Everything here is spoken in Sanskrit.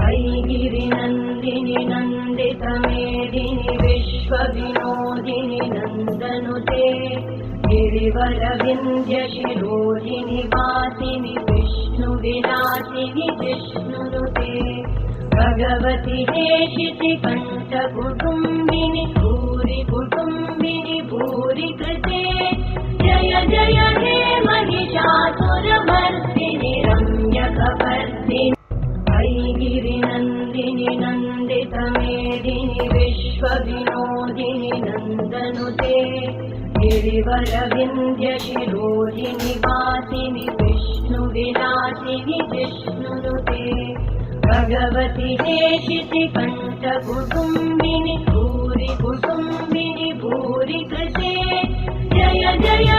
ऐगिरिनन्दिनि नन्दितमेदिनि विश्वविनोदिनि नन्दनुते गिरिवरविन्ध्यशिरोदिनि वासिनि विष्णुविलासिनि जिष्णुनुते भगवति हेशिति कण्ठकुटुम्बिनि भूरि कुटुम्बिनि भूरि कृते जय जय हे महिषासुरमर्दिनि रम्यकपर्दिनि ऐगिरिनन्दिनि नन्दितमेदिनि विश्वविनोदिनि नन्दनुते गिरिवरविन्ध्यशिरोदिनि वासिनि विष्णुविलासिनि जिष्णुनुते भगवति हेशिति कण्ठकुटुम्बिनि भूरि कुटुम्बिनि भूरि कृते जय जय